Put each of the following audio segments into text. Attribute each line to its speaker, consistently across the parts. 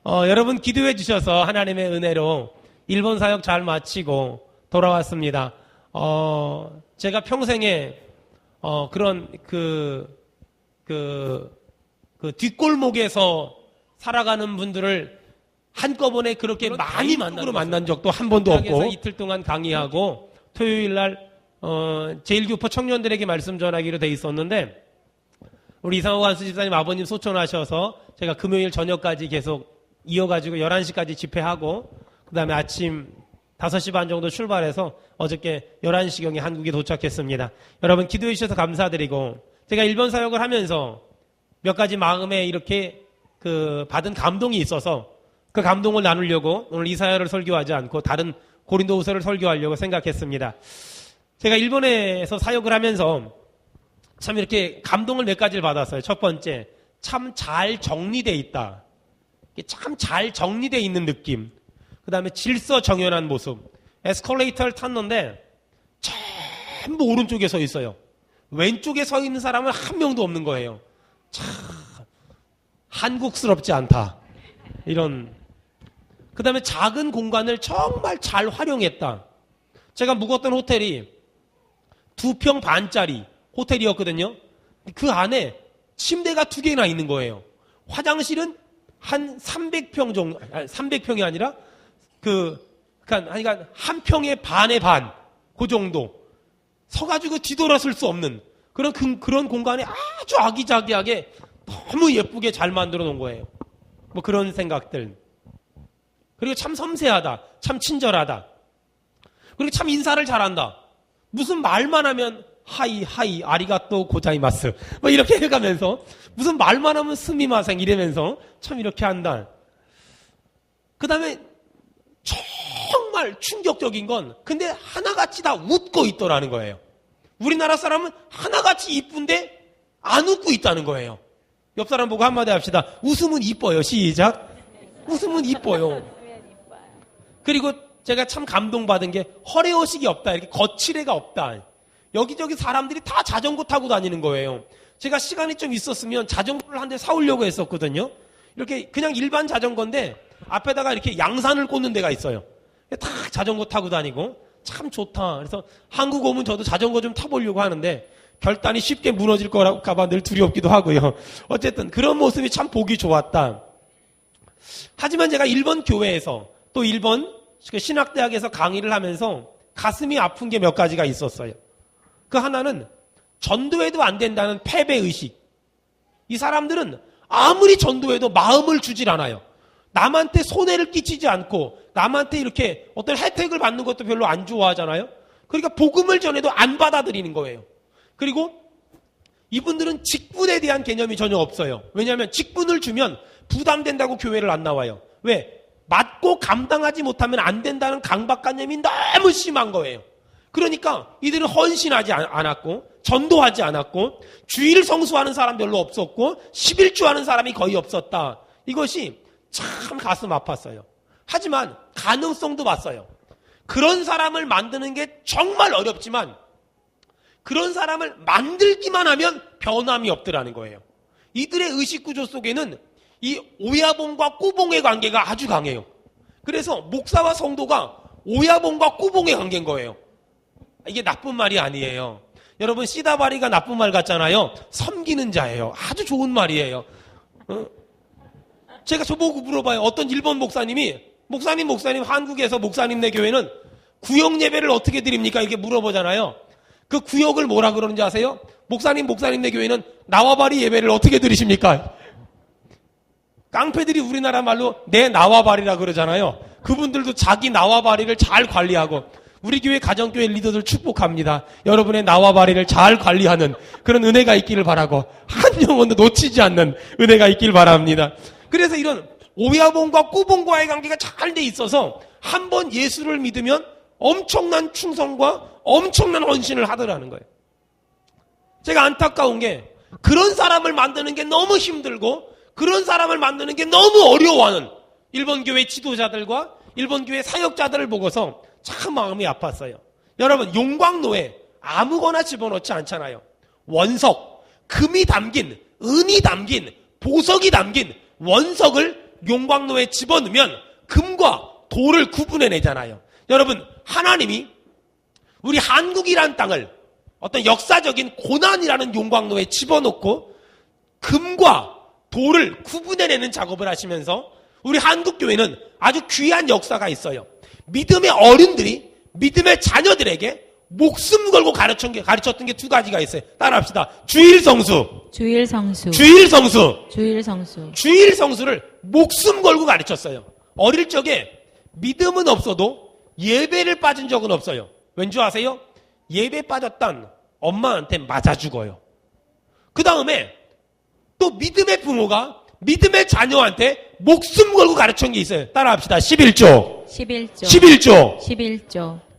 Speaker 1: 여러분 기도해 주셔서 하나님의 은혜로 일본 사역 잘 마치고 돌아왔습니다. 제가 평생에 그런 뒷골목에서 살아가는 분들을 한꺼번에 그렇게 많이 만난 적도 한 번도 없고, 이틀 동안 강의하고 토요일 날 제1교포 청년들에게 말씀 전하기로 돼 있었는데, 우리 이상호 간수 집사님 아버님 소천하셔서 제가 금요일 저녁까지 계속 이어가지고 11시까지 집회하고, 그 다음에 아침 5시 반 정도 출발해서 어저께 11시경에 한국에 도착했습니다. 여러분 기도해 주셔서 감사드리고, 제가 일본 사역을 하면서 몇 가지 마음에 이렇게 받은 감동이 있어서 그 감동을 나누려고 오늘 이사야를 설교하지 않고 다른 고린도후서를 설교하려고 생각했습니다. 제가 일본에서 사역을 하면서 참 이렇게 감동을 몇 가지를 받았어요. 첫 번째, 참 잘 정리되어 있다. 참 잘 정리되어 있는 느낌. 그 다음에 질서 정연한 모습. 에스컬레이터를 탔는데 전부 오른쪽에 서 있어요. 왼쪽에 서 있는 사람은 한 명도 없는 거예요. 참 한국스럽지 않다. 이런. 그 다음에 작은 공간을 정말 잘 활용했다. 제가 묵었던 호텔이 2평 반짜리 호텔이었거든요. 그 안에 침대가 2개나 있는 거예요. 화장실은 한 300평 정도, 300평이 아니라 그러니까 한 평의 반의 반, 그 정도. 서가지고 뒤돌아설 수 없는 그런 공간에 아주 아기자기하게 너무 예쁘게 잘 만들어 놓은 거예요. 뭐 그런 생각들. 그리고 참 섬세하다. 참 친절하다. 그리고 참 인사를 잘한다. 무슨 말만 하면 하이 아리가또 고자이마스 뭐 이렇게 해가면서, 무슨 말만 하면 스미마생 이러면서 참 이렇게 한다. 그 다음에 정말 충격적인 건 근데 하나같이 다 웃고 있더라는 거예요. 우리나라 사람은 하나같이 이쁜데 안 웃고 있다는 거예요. 옆 사람 보고 한마디 합시다. 웃으면 이뻐요. 시작. 웃으면 이뻐요. 그리고 제가 참 감동받은 게 허례허식이 없다. 이렇게 거칠애가 없다. 여기저기 사람들이 다 자전거 타고 다니는 거예요. 제가 시간이 좀 있었으면 자전거를 한 대 사오려고 했었거든요. 이렇게 그냥 일반 자전거인데 앞에다가 이렇게 양산을 꽂는 데가 있어요. 다 자전거 타고 다니고 참 좋다. 그래서 한국 오면 저도 자전거 좀 타보려고 하는데 결단이 쉽게 무너질 거라고 늘 두렵기도 하고요. 어쨌든 그런 모습이 참 보기 좋았다. 하지만 제가 일본 교회에서 또 일본 신학대학에서 강의를 하면서 가슴이 아픈 게 몇 가지가 있었어요. 그 하나는 전도해도 안 된다는 패배의식. 이 사람들은 아무리 전도해도 마음을 주질 않아요. 남한테 손해를 끼치지 않고 남한테 이렇게 어떤 혜택을 받는 것도 별로 안 좋아하잖아요. 그러니까 복음을 전해도 안 받아들이는 거예요. 그리고 이분들은 직분에 대한 개념이 전혀 없어요. 왜냐하면 직분을 주면 부담된다고 교회를 안 나와요. 왜? 맞고 감당하지 못하면 안 된다는 강박관념이 너무 심한 거예요. 그러니까 이들은 헌신하지 않았고 전도하지 않았고 주일 성수하는 사람 별로 없었고 11주 하는 사람이 거의 없었다. 이것이 참 가슴 아팠어요. 하지만 가능성도 봤어요. 그런 사람을 만드는 게 정말 어렵지만 그런 사람을 만들기만 하면 변함이 없더라는 거예요. 이들의 의식구조 속에는 이 오야봉과 꾸봉의 관계가 아주 강해요. 그래서 목사와 성도가 오야봉과 꾸봉의 관계인 거예요. 이게 나쁜 말이 아니에요. 여러분 시다바리가 나쁜 말 같잖아요. 섬기는 자예요. 아주 좋은 말이에요. 제가 저보고 물어봐요. 어떤 일본 목사님이 목사님 한국에서 목사님네 교회는 구역 예배를 어떻게 드립니까? 이렇게 물어보잖아요. 그 구역을 뭐라 그러는지 아세요? 목사님네 교회는 나와바리 예배를 어떻게 드리십니까? 깡패들이 우리나라 말로 내 나와바리라 그러잖아요. 그분들도 자기 나와바리를 잘 관리하고 우리 교회 가정교회 리더들 축복합니다. 여러분의 나와바리를 잘 관리하는 그런 은혜가 있기를 바라고 한 영혼도 놓치지 않는 은혜가 있기를 바랍니다. 그래서 이런 오야봉과 꾸봉과의 관계가 잘 돼 있어서 한 번 예수를 믿으면 엄청난 충성과 엄청난 헌신을 하더라는 거예요. 제가 안타까운 게 그런 사람을 만드는 게 너무 힘들고 그런 사람을 만드는 게 너무 어려워하는 일본 교회 지도자들과 일본 교회 사역자들을 보고서 참 마음이 아팠어요. 여러분 용광로에 아무거나 집어넣지 않잖아요. 원석, 금이 담긴, 은이 담긴, 보석이 담긴 원석을 용광로에 집어넣으면 금과 돌을 구분해내잖아요. 여러분, 하나님이 우리 한국이라는 땅을 어떤 역사적인 고난이라는 용광로에 집어넣고 금과 돌을 구분해내는 작업을 하시면서 우리 한국교회는 아주 귀한 역사가 있어요. 믿음의 어른들이 믿음의 자녀들에게 목숨 걸고 가르쳤던 게 두 가지가 있어요. 따라합시다. 주일성수. 주일성수를 목숨 걸고 가르쳤어요. 어릴 적에 믿음은 없어도 예배를 빠진 적은 없어요. 왠지 아세요? 예배 빠졌던 엄마한테 맞아 죽어요. 그 다음에 또 믿음의 부모가 믿음의 자녀한테 목숨 걸고 가르친 게 있어요. 따라합시다. 11조.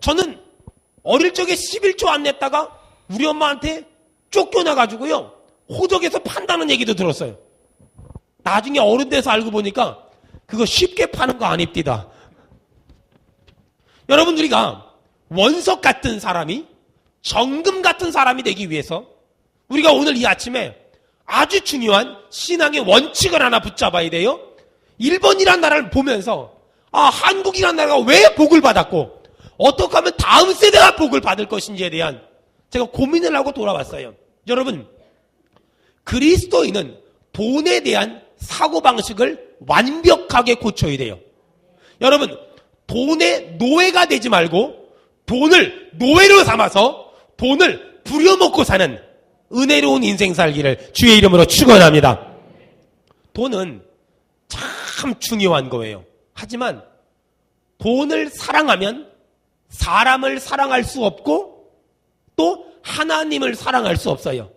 Speaker 1: 저는 어릴 적에 11조 안 냈다가 우리 엄마한테 쫓겨나가지고요, 호적에서 판다는 얘기도 들었어요. 나중에 어른 돼서 알고 보니까 그거 쉽게 파는 거 아닙니다. 여러분, 우리가 원석 같은 사람이, 정금 같은 사람이 되기 위해서 우리가 오늘 이 아침에 아주 중요한 신앙의 원칙을 하나 붙잡아야 돼요. 일본이란 나라를 보면서 한국이란 나라가 왜 복을 받았고 어떻게 하면 다음 세대가 복을 받을 것인지에 대한 제가 고민을 하고 돌아왔어요. 여러분, 그리스도인은 돈에 대한 사고방식을 완벽하게 고쳐야 돼요. 여러분, 돈의 노예가 되지 말고 돈을 노예로 삼아서 돈을 부려먹고 사는 은혜로운 인생 살기를 주의 이름으로 축원합니다. 돈은 참 중요한 거예요. 하지만 돈을 사랑하면 사람을 사랑할 수 없고 또 하나님을 사랑할 수 없어요.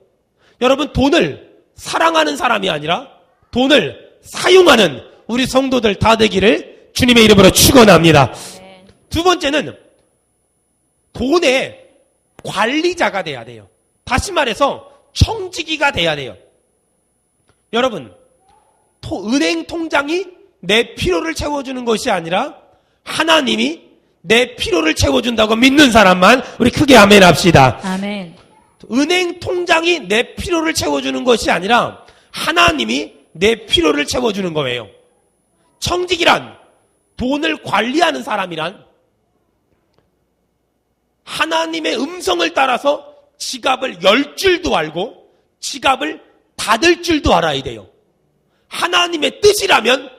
Speaker 1: 여러분, 돈을 사랑하는 사람이 아니라 돈을 사용하는 우리 성도들 다 되기를 주님의 이름으로 축원합니다. 두 번째는 돈의 관리자가 돼야 돼요. 다시 말해서 청지기가 돼야 돼요. 여러분, 은행 통장이 내 필요를 채워주는 것이 아니라 하나님이 내 필요를 채워준다고 믿는 사람만 우리 크게 아멘 합시다.
Speaker 2: 아멘.
Speaker 1: 은행 통장이 내 필요를 채워주는 것이 아니라 하나님이 내 필요를 채워주는 거예요. 청지기란, 돈을 관리하는 사람이란 하나님의 음성을 따라서 지갑을 열 줄도 알고 지갑을 닫을 줄도 알아야 돼요. 하나님의 뜻이라면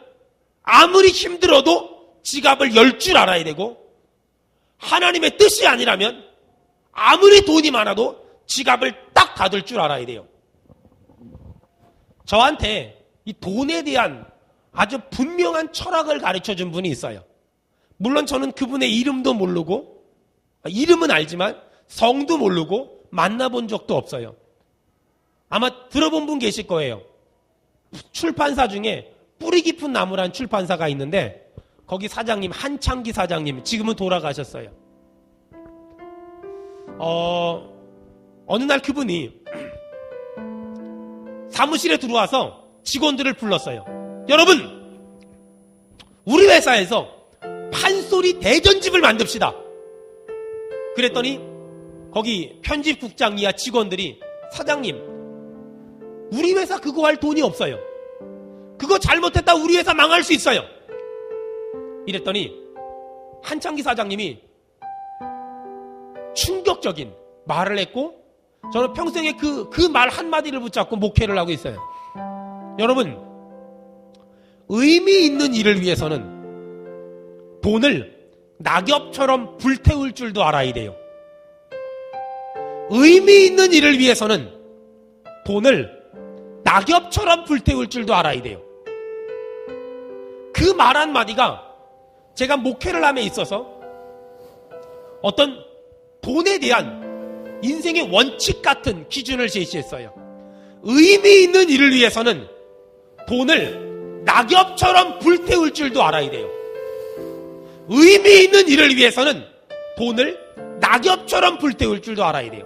Speaker 1: 아무리 힘들어도 지갑을 열 줄 알아야 되고, 하나님의 뜻이 아니라면 아무리 돈이 많아도 지갑을 딱 닫을 줄 알아야 돼요. 저한테 이 돈에 대한 아주 분명한 철학을 가르쳐준 분이 있어요. 물론 저는 그분의 이름도 모르고, 이름은 알지만 성도 모르고 만나본 적도 없어요. 아마 들어본 분 계실 거예요. 출판사 중에 뿌리 깊은 나무란 출판사가 있는데 거기 사장님, 한창기 사장님, 지금은 돌아가셨어요. 어느 날 그분이 사무실에 들어와서 직원들을 불렀어요. 여러분, 우리 회사에서 판소리 대전집을 만듭시다. 그랬더니 거기 편집국장 이하 직원들이, 사장님, 우리 회사 그거 할 돈이 없어요. 그거 잘못했다 우리 회사 망할 수 있어요. 이랬더니 한창기 사장님이 충격적인 말을 했고, 저는 평생에 그 말 한마디를 붙잡고 목회를 하고 있어요. 여러분, 의미 있는 일을 위해서는 돈을 낙엽처럼 불태울 줄도 알아야 돼요. 의미 있는 일을 위해서는 돈을 낙엽처럼 불태울 줄도 알아야 돼요. 그 말 한마디가 제가 목회를 함에 있어서 어떤 돈에 대한 인생의 원칙 같은 기준을 제시했어요. 의미 있는 일을 위해서는 돈을 낙엽처럼 불태울 줄도 알아야 돼요. 의미 있는 일을 위해서는 돈을 낙엽처럼 불태울 줄도 알아야 돼요.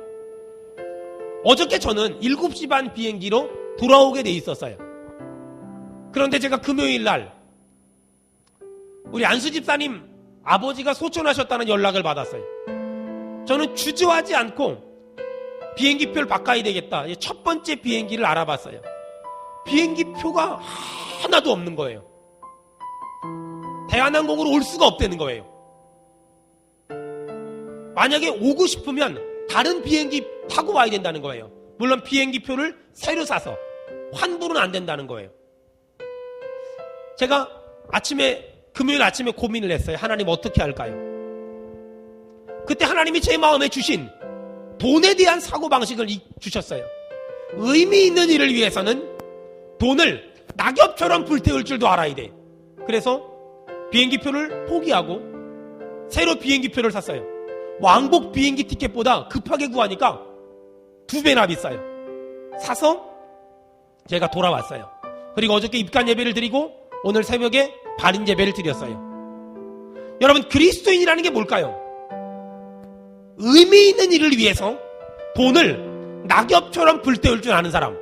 Speaker 1: 어저께 저는 7시 반 비행기로 돌아오게 돼 있었어요. 그런데 제가 금요일 날 우리 안수 집사님 아버지가 소천하셨다는 연락을 받았어요. 저는 주저하지 않고 비행기표를 바꿔야 되겠다. 첫 번째 비행기를 알아봤어요. 비행기표가 하나도 없는 거예요. 대한항공으로 올 수가 없다는 거예요. 만약에 오고 싶으면 다른 비행기 타고 와야 된다는 거예요. 물론 비행기 표를 새로 사서 환불은 안 된다는 거예요. 제가 금요일 아침에 고민을 했어요. 하나님 어떻게 할까요? 그때 하나님이 제 마음에 주신 돈에 대한 사고방식을 주셨어요. 의미 있는 일을 위해서는 돈을 낙엽처럼 불태울 줄도 알아야 돼. 그래서 비행기표를 포기하고 새로 비행기표를 샀어요. 왕복 비행기 티켓보다 급하게 구하니까 2배나 비싸요. 사서 제가 돌아왔어요. 그리고 어저께 입관 예배를 드리고 오늘 새벽에 발인 예배를 드렸어요. 여러분, 그리스도인이라는 게 뭘까요? 의미 있는 일을 위해서 돈을 낙엽처럼 불태울 줄 아는 사람,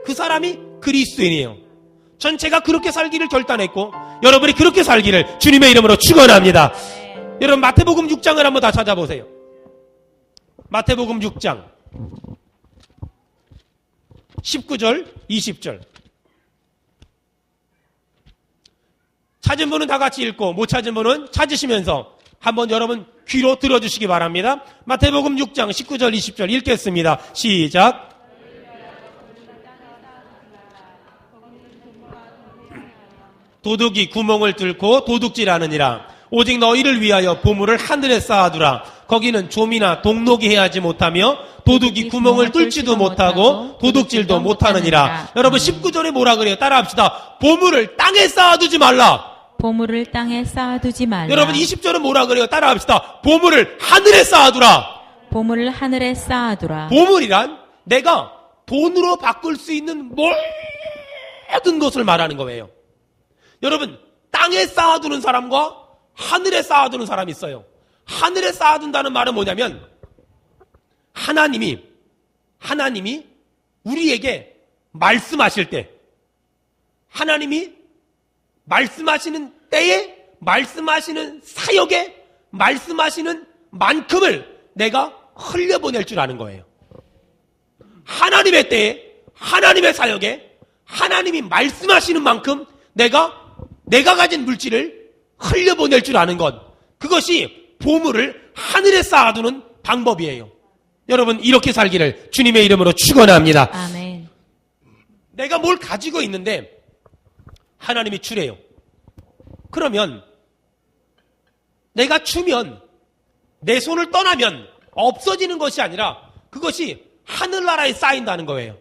Speaker 1: 그 사람이 그리스도인이에요. 전 제가 그렇게 살기를 결단했고 여러분이 그렇게 살기를 주님의 이름으로 축원합니다. 여러분, 마태복음 6장을 한번 다 찾아보세요. 마태복음 6장 19절 20절. 찾은 분은 다 같이 읽고 못 찾은 분은 찾으시면서 한번 여러분 귀로 들어주시기 바랍니다. 마태복음 6장 19절 20절 읽겠습니다. 시작. 도둑이 구멍을 뚫고 도둑질하느니라. 오직 너희를 위하여 보물을 하늘에 쌓아두라. 거기는 좀이나 동록이 해하지 못하며 도둑이 구멍을 뚫지도 못하고 도둑질도 못하느니라. 여러분, 19절에 뭐라 그래요? 따라합시다. 보물을 땅에 쌓아두지 말라.
Speaker 2: 보물을 땅에 쌓아두지 말라.
Speaker 1: 여러분, 20절은 뭐라 그래요? 따라합시다. 보물을 하늘에 쌓아두라.
Speaker 2: 보물을 하늘에 쌓아두라.
Speaker 1: 보물이란 내가 돈으로 바꿀 수 있는 모든 것을 말하는 거예요. 여러분, 땅에 쌓아두는 사람과 하늘에 쌓아두는 사람이 있어요. 하늘에 쌓아둔다는 말은 뭐냐면 하나님이 우리에게 말씀하실 때, 하나님이 말씀하시는 때에, 말씀하시는 사역에, 말씀하시는 만큼을 내가 흘려보낼 줄 아는 거예요. 하나님의 때에, 하나님의 사역에, 하나님이 말씀하시는 만큼 내가 가진 물질을 흘려보낼 줄 아는 것, 그것이 보물을 하늘에 쌓아두는 방법이에요. 여러분, 이렇게 살기를 주님의 이름으로 축원합니다.
Speaker 2: 아멘.
Speaker 1: 내가 뭘 가지고 있는데 하나님이 주래요. 그러면 내가 주면, 내 손을 떠나면 없어지는 것이 아니라 그것이 하늘나라에 쌓인다는 거예요.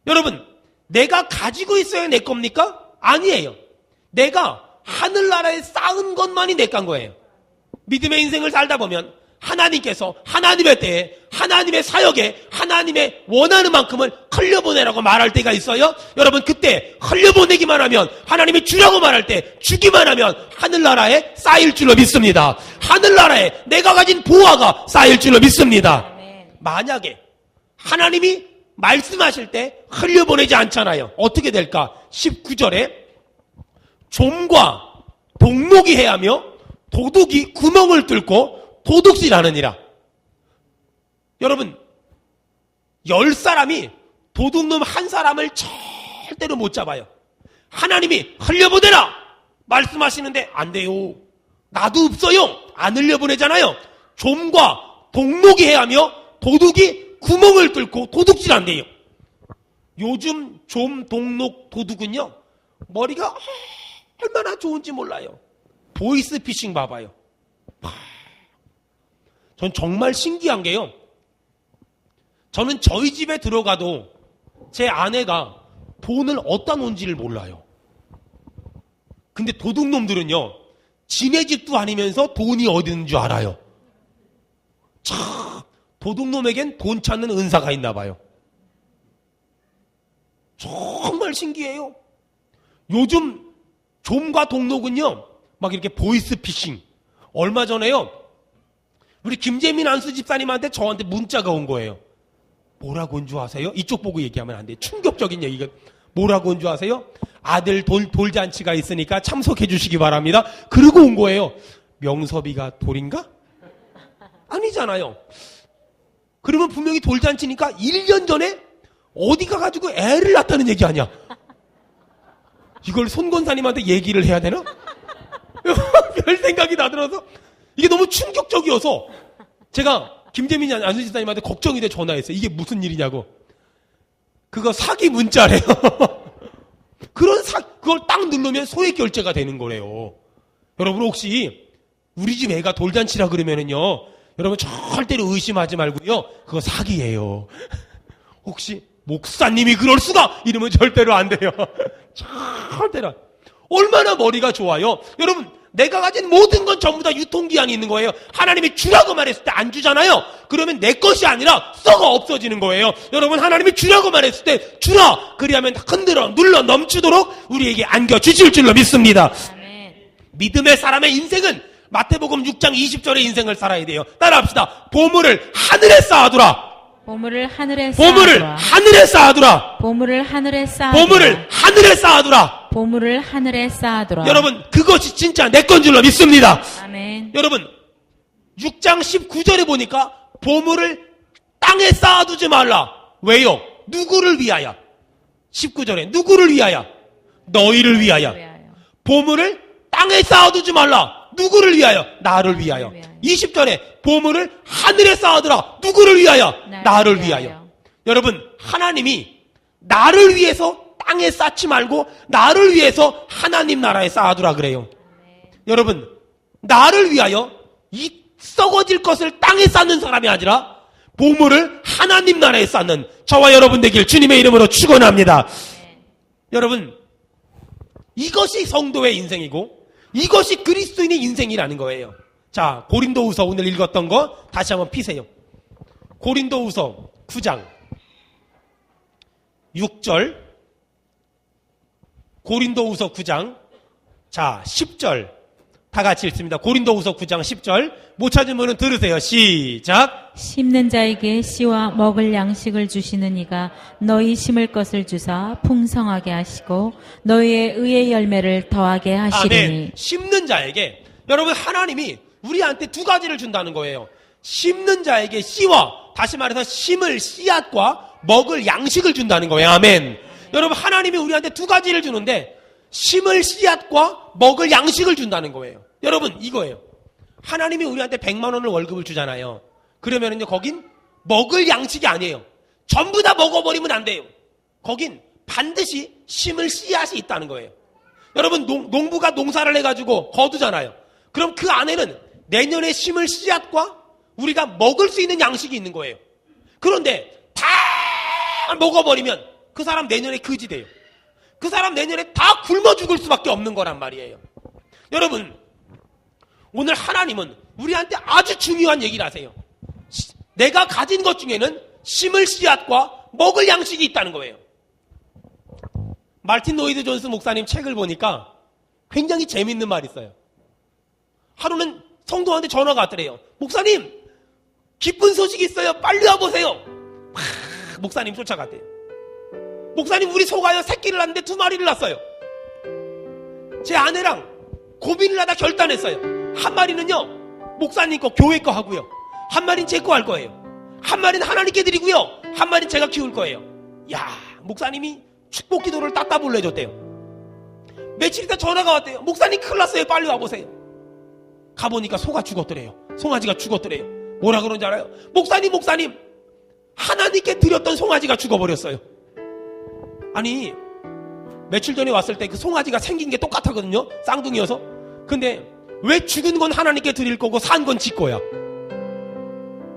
Speaker 1: 여러분, 내가 가지고 있어야 내 겁니까? 아니에요. 내가 하늘나라에 쌓은 것만이 내 건 거예요. 믿음의 인생을 살다 보면 하나님께서 하나님의 때에, 하나님의 사역에, 하나님의 원하는 만큼을 흘려보내라고 말할 때가 있어요. 여러분, 그때 흘려보내기만 하면, 하나님이 주라고 말할 때 주기만 하면 하늘나라에 쌓일 줄로 믿습니다. 하늘나라에 내가 가진 보화가 쌓일 줄로 믿습니다. 만약에 하나님이 말씀하실 때 흘려보내지 않잖아요. 어떻게 될까? 19절에 좀과 동록이 해하며 도둑이 구멍을 뚫고 도둑질하느니라. 여러분, 10사람이 도둑놈 한 사람을 절대로 못 잡아요. 하나님이 흘려보내라 말씀하시는데 안 돼요. 나도 없어요. 안 흘려보내잖아요. 좀과 동록이 해하며 도둑이 구멍을 뚫고 도둑질한대요. 요즘 좀, 동록, 도둑은요, 머리가 얼마나 좋은지 몰라요. 보이스피싱 봐봐요. 전 정말 신기한 게요, 저는 저희 집에 들어가도 제 아내가 돈을 어디다 놓은지를 몰라요. 근데 도둑놈들은요, 지네 집도 아니면서 돈이 어디 있는 줄 알아요. 참, 도둑놈에겐 돈 찾는 은사가 있나 봐요. 정말 신기해요. 요즘 좀과 동록은요, 막 이렇게 보이스피싱. 얼마 전에요, 우리 김재민 안수 집사님한테 저한테 문자가 온 거예요. 뭐라고 온 줄 아세요? 이쪽 보고 얘기하면 안 돼. 충격적인 얘기가. 뭐라고 온 줄 아세요? 아들 돌잔치가 있으니까 참석해 주시기 바랍니다. 그러고 온 거예요. 명섭이가 돌인가? 아니잖아요. 그러면 분명히 돌잔치니까 1년 전에 어디 가가지고 애를 낳았다는 얘기 아니야? 이걸 손 권사님한테 얘기를 해야 되나? 별 생각이 나들어서 이게 너무 충격적이어서 제가 김재민 안수집사님한테 걱정이 돼 전화했어요. 이게 무슨 일이냐고. 그거 사기 문자래요. 그걸 딱 누르면 소액 결제가 되는 거래요. 여러분 혹시 우리 집 애가 돌잔치라 그러면은요, 여러분 절대로 의심하지 말고요, 그거 사기예요. 혹시 목사님이 그럴 수가 이러면 절대로 안 돼요. 절대로. 얼마나 머리가 좋아요. 여러분 내가 가진 모든 건 전부 다 유통기한이 있는 거예요. 하나님이 주라고 말했을 때 안 주잖아요. 그러면 내 것이 아니라 썩어 없어지는 거예요. 여러분 하나님이 주라고 말했을 때 주라. 그리하면 흔들어 눌러 넘치도록 우리에게 안겨주실 줄로 믿습니다.
Speaker 2: 아멘.
Speaker 1: 믿음의 사람의 인생은 마태복음 6장 20절의 인생을 살아야 돼요. 따라합시다. 보물을 하늘에 쌓아두라.
Speaker 2: 보물을 하늘에
Speaker 1: 보물을
Speaker 2: 쌓아두라.
Speaker 1: 하늘에 쌓아두라.
Speaker 2: 보물을 하늘에 쌓아두라.
Speaker 1: 보물을 하늘에 쌓아두라.
Speaker 2: 보물을 하늘에 쌓아두라.
Speaker 1: 여러분 그것이 진짜 내 건 줄로 믿습니다.
Speaker 2: 아멘.
Speaker 1: 여러분 6장 19절에 보니까 보물을 땅에 쌓아두지 말라. 왜요? 누구를 위하여? 19절에 누구를 위하여? 너희를 위하여. 보물을 땅에 쌓아두지 말라. 누구를 위하여? 나를 위하여. 20절에 보물을 하늘에 쌓아두라. 누구를 위하여? 나를 위하여. 여러분 하나님이 나를 위해서 땅에 쌓지 말고 나를 위해서 하나님 나라에 쌓아두라 그래요. 여러분 나를 위하여 이 썩어질 것을 땅에 쌓는 사람이 아니라 보물을 하나님 나라에 쌓는 저와 여러분 되길 주님의 이름으로 축원합니다. 여러분 이것이 성도의 인생이고 이것이 그리스도인의 인생이라는 거예요. 자, 고린도후서 오늘 읽었던 거 다시 한번 피세요. 고린도후서 9장 6절, 고린도후서 9장 자 10절 다 같이 읽습니다. 고린도후서 9장 10절 못 찾은 분은 들으세요. 시작.
Speaker 2: 심는 자에게 씨와 먹을 양식을 주시는 이가 너희 심을 것을 주사 풍성하게 하시고 너희의 의의 열매를 더하게 하시리니.
Speaker 1: 아멘. 심는 자에게 여러분 하나님이 우리한테 두 가지를 준다는 거예요. 심는 자에게 씨와 다시 말해서 심을 씨앗과 먹을 양식을 준다는 거예요. 아멘. 여러분 하나님이 우리한테 두 가지를 주는데 심을 씨앗과 먹을 양식을 준다는 거예요. 여러분 이거예요. 하나님이 우리한테 100만 원을 월급을 주잖아요. 그러면은요 거긴 먹을 양식이 아니에요. 전부 다 먹어버리면 안 돼요. 거긴 반드시 심을 씨앗이 있다는 거예요. 여러분 농부가 농사를 해가지고 거두잖아요. 그럼 그 안에는 내년에 심을 씨앗과 우리가 먹을 수 있는 양식이 있는 거예요. 그런데 다 먹어버리면 그 사람 내년에 거지 돼요. 그 사람 내년에 다 굶어 죽을 수밖에 없는 거란 말이에요. 여러분 오늘 하나님은 우리한테 아주 중요한 얘기를 하세요. 내가 가진 것 중에는 심을 씨앗과 먹을 양식이 있다는 거예요. 말틴 로이드 존스 목사님 책을 보니까 굉장히 재밌는 말이 있어요. 하루는 성도한테 전화가 왔더래요. 목사님 기쁜 소식이 있어요. 빨리 와보세요. 목사님 쫓아갔대요. 목사님 우리 소가요 새끼를 낳는데 2마리를 낳았어요. 제 아내랑 고민을 하다 결단했어요. 한 마리는요 목사님 거 교회 거 하고요, 한 마리는 제 거 할 거예요. 한 마리는 하나님께 드리고요, 한 마리는 제가 키울 거예요. 야, 목사님이 축복 기도를 따따블로 해줬대요. 며칠 있다 전화가 왔대요. 목사님 큰일 났어요. 빨리 와보세요. 가보니까 소가 죽었더래요. 송아지가 죽었더래요. 뭐라 그런지 알아요? 목사님 하나님께 드렸던 송아지가 죽어버렸어요. 아니 며칠 전에 왔을 때 그 송아지가 생긴 게 똑같았거든요. 쌍둥이여서. 근데 왜 죽은 건 하나님께 드릴 거고 산 건 지 거야?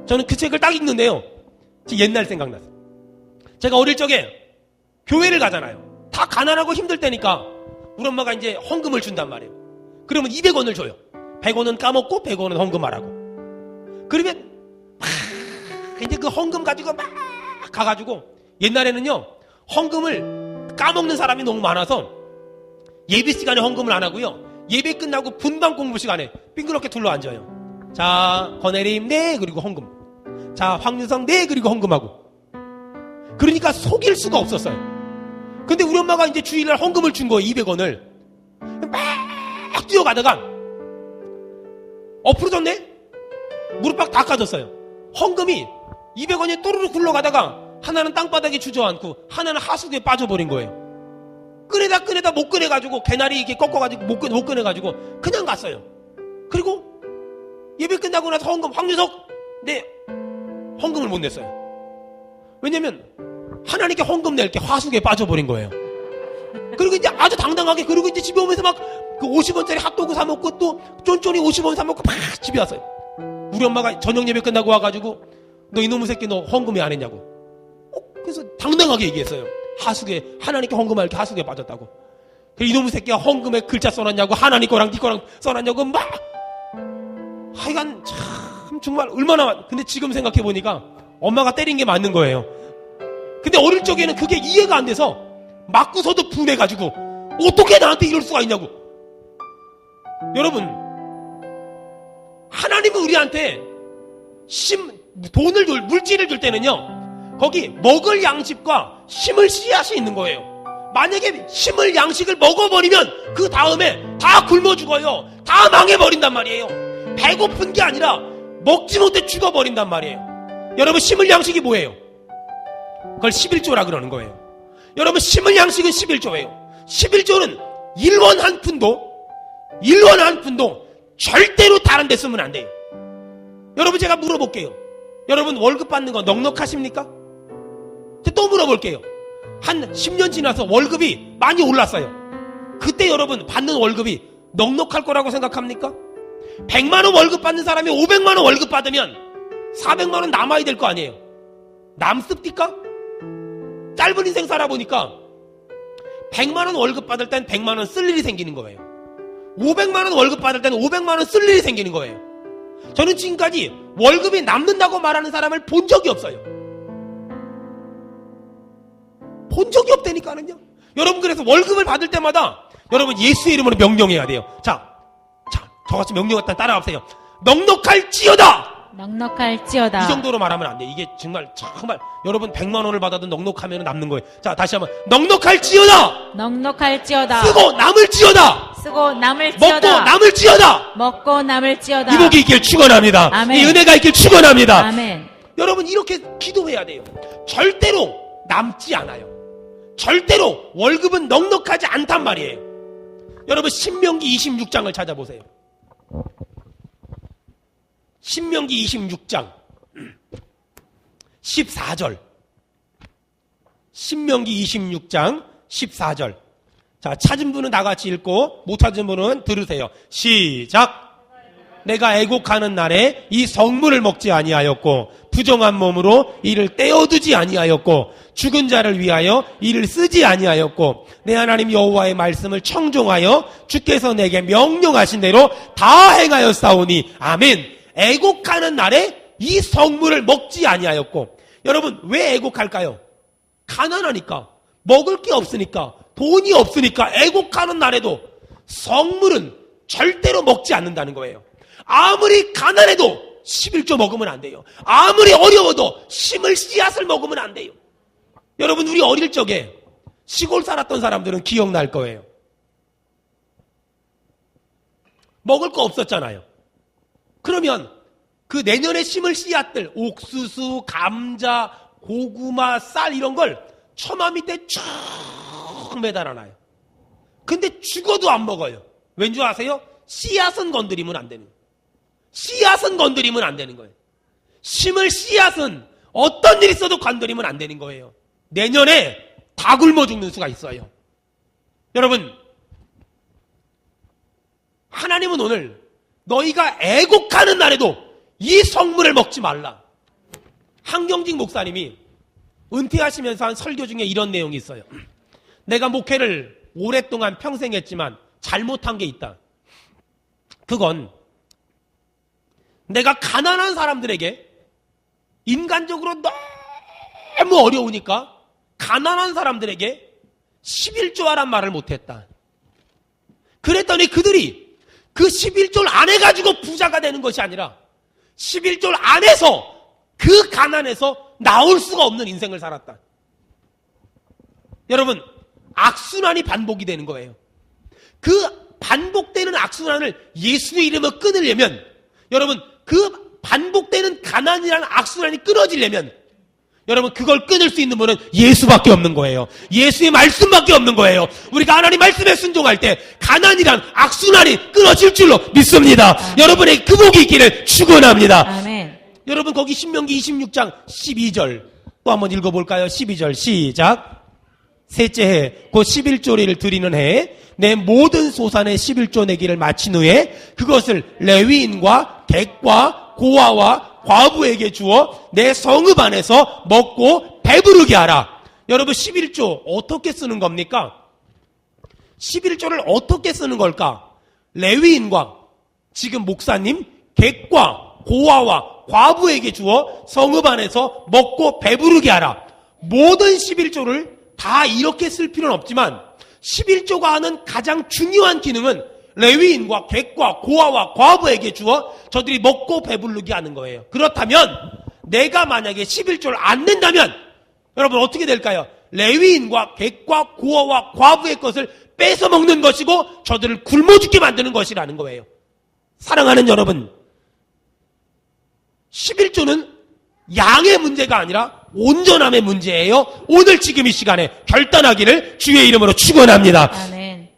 Speaker 1: 저는 그 책을 딱 읽는데요 옛날 생각났어요. 제가 어릴 적에 교회를 가잖아요. 다 가난하고 힘들 때니까 우리 엄마가 이제 헌금을 준단 말이에요. 그러면 200원을 줘요. 100원은 까먹고 100원은 헌금하라고. 그러면 막 이제 그 헌금 가지고 막 가가지고, 옛날에는요 헌금을 까먹는 사람이 너무 많아서 예배 시간에 헌금을 안 하고요, 예배 끝나고 분방 공부 시간에 빙그렇게 둘러앉아요. 자, 권혜림 네, 그리고 헌금. 자, 황윤성 네, 그리고 헌금하고. 그러니까 속일 수가 없었어요. 근데 우리 엄마가 이제 주일날 헌금을 준 거예요. 200원을 막 뛰어가다가 엎으러졌네. 무릎팍 다 까졌어요. 헌금이 200원이 또르르 굴러가다가 하나는 땅바닥에 주저앉고 하나는 하수구에 빠져버린 거예요. 꺼내다 못 꺼내가지고 개나리 이렇게 꺾어가지고 못 꺼내가지고 그냥 갔어요. 그리고 예배 끝나고 나서 황유석 네 헌금을 못 냈어요. 왜냐면 하나님께 헌금 낼게 화수에 빠져버린 거예요. 그리고 이제 아주 당당하게 그리고 이제 집에 오면서 막 그 50원짜리 핫도그 사 먹고 또 쫀쫀이 50원 사 먹고 막 집에 왔어요. 우리 엄마가 저녁 예배 끝나고 와가지고 너 이놈의 새끼 너 헌금 왜 안 했냐고. 그래서 당당하게 얘기했어요. 하수구에 하나님께 헌금할 게 하수구에 빠졌다고. 그래서 이놈의 새끼가 헌금에 글자 써놨냐고 하나님 거랑 네 거랑 써놨냐고 막 하여간 참 정말 얼마나. 근데 지금 생각해보니까 엄마가 때린 게 맞는 거예요. 근데 어릴 적에는 그게 이해가 안 돼서 맞고서도 분해가지고 어떻게 나한테 이럴 수가 있냐고. 여러분 하나님은 우리한테 돈을 물질을 줄 때는요 거기 먹을 양식과 심을 씨앗이 있는 거예요. 만약에 심을 양식을 먹어버리면 그 다음에 다 굶어 죽어요. 다 망해버린단 말이에요. 배고픈 게 아니라 먹지 못해 죽어버린단 말이에요. 여러분 심을 양식이 뭐예요? 그걸 11조라 그러는 거예요. 여러분 심을 양식은 11조예요. 11조는 1원 한 푼도 절대로 다른 데 쓰면 안 돼요. 여러분 제가 물어볼게요. 여러분 월급 받는 거 넉넉하십니까? 또 물어볼게요. 한 10년 지나서 월급이 많이 올랐어요. 그때 여러분 받는 월급이 넉넉할 거라고 생각합니까? 100만 원 월급 받는 사람이 500만 원 월급 받으면 400만 원 남아야 될 거 아니에요. 남습니까? 짧은 인생 살아보니까 100만 원 월급 받을 땐 100만 원 쓸 일이 생기는 거예요. 500만 원 월급 받을 때는 500만 원 쓸 일이 생기는 거예요. 저는 지금까지 월급이 남는다고 말하는 사람을 본 적이 없어요. 본 적이 없다니까는요. 여러분 그래서 월급을 받을 때마다 여러분 예수의 이름으로 명령해야 돼요. 자, 저같이 명령했다 따라가세요. 넉넉할지어다.
Speaker 2: 넉넉할지어다.
Speaker 1: 이 정도로 말하면 안 돼. 이게 정말 여러분 100만 원을 받아도 넉넉하면 남는 거예요. 자, 다시 한번 넉넉할지어다.
Speaker 2: 넉넉할지어다.
Speaker 1: 쓰고 남을지어다.
Speaker 2: 쓰고 남을지어다.
Speaker 1: 먹고 남을지어다.
Speaker 2: 먹고 남을지어다.
Speaker 1: 이 복이 있길 축원합니다.
Speaker 2: 아멘.
Speaker 1: 이 은혜가 있길 축원합니다.
Speaker 2: 아멘.
Speaker 1: 여러분 이렇게 기도해야 돼요. 절대로 남지 않아요. 절대로 월급은 넉넉하지 않단 말이에요. 여러분 신명기 26장을 찾아보세요. 신명기 26장 14절. 신명기 26장 14절. 자, 찾은 분은 다 같이 읽고 못 찾은 분은 들으세요. 시작. 내가 애곡하는 날에 이 성물을 먹지 아니하였고 부정한 몸으로 이를 떼어두지 아니하였고 죽은 자를 위하여 이를 쓰지 아니하였고 내 하나님 여호와의 말씀을 청종하여 주께서 내게 명령하신 대로 다 행하였사오니 아멘. 애곡하는 날에 이 성물을 먹지 아니하였고. 여러분 왜 애곡할까요? 가난하니까, 먹을 게 없으니까, 돈이 없으니까 애곡하는 날에도 성물은 절대로 먹지 않는다는 거예요. 아무리 가난해도 11조 먹으면 안 돼요. 아무리 어려워도 심을 씨앗을 먹으면 안 돼요. 여러분 우리 어릴 적에 시골 살았던 사람들은 기억날 거예요. 먹을 거 없었잖아요. 그러면 그 내년에 심을 씨앗들, 옥수수, 감자, 고구마, 쌀 이런 걸 처마 밑에 쭉 매달아놔요. 근데 죽어도 안 먹어요. 왠 줄 아세요? 씨앗은 건드리면 안 되는 거예요. 씨앗은 건드리면 안 되는 거예요. 심을 씨앗은 어떤 일이 있어도 건드리면 안 되는 거예요. 내년에 다 굶어 죽는 수가 있어요. 여러분 하나님은 오늘 너희가 애곡하는 날에도 이 성물을 먹지 말라. 한경직 목사님이 은퇴하시면서 한 설교 중에 이런 내용이 있어요. 내가 목회를 오랫동안 평생 했지만 잘못한 게 있다. 그건 내가 가난한 사람들에게 인간적으로 너무 어려우니까 가난한 사람들에게 11조하란 말을 못했다. 그랬더니 그들이 그 11조를 안 해가지고 부자가 되는 것이 아니라 11조를 안 해서 그 가난에서 나올 수가 없는 인생을 살았다. 여러분 악순환이 반복이 되는 거예요. 그 반복되는 악순환을 예수의 이름으로 끊으려면 여러분 그 반복되는 가난이라는 악순환이 끊어지려면 여러분, 그걸 끊을 수 있는 분은 예수밖에 없는 거예요. 예수의 말씀밖에 없는 거예요. 우리가 하나님 말씀에 순종할 때 가난이란 악순환이 끊어질 줄로 믿습니다.
Speaker 2: 아멘.
Speaker 1: 여러분의 그 복이 있기를 축원합니다.
Speaker 2: 아멘.
Speaker 1: 여러분, 거기 신명기 26장 12절 또 한번 읽어볼까요? 12절 시작. 셋째 해 곧 11조리를 드리는 해에 내 모든 소산의 11조 내기를 마친 후에 그것을 레위인과 객과 고아와 과부에게 주어 내 성읍 안에서 먹고 배부르게 하라. 여러분, 11조 어떻게 쓰는 겁니까? 11조를 어떻게 쓰는 걸까? 레위인과 지금 목사님, 객과 고아와 과부에게 주어 성읍 안에서 먹고 배부르게 하라. 모든 11조를 다 이렇게 쓸 필요는 없지만 11조가 하는 가장 중요한 기능은 레위인과 객과 고아와 과부에게 주어 저들이 먹고 배부르게 하는 거예요. 그렇다면 내가 만약에 11조를 안 낸다면 여러분 어떻게 될까요? 레위인과 객과 고아와 과부의 것을 뺏어 먹는 것이고 저들을 굶어 죽게 만드는 것이라는 거예요. 사랑하는 여러분, 11조는 양의 문제가 아니라 온전함의 문제예요. 오늘 지금 이 시간에 결단하기를 주의 이름으로 축원합니다.
Speaker 2: 아멘.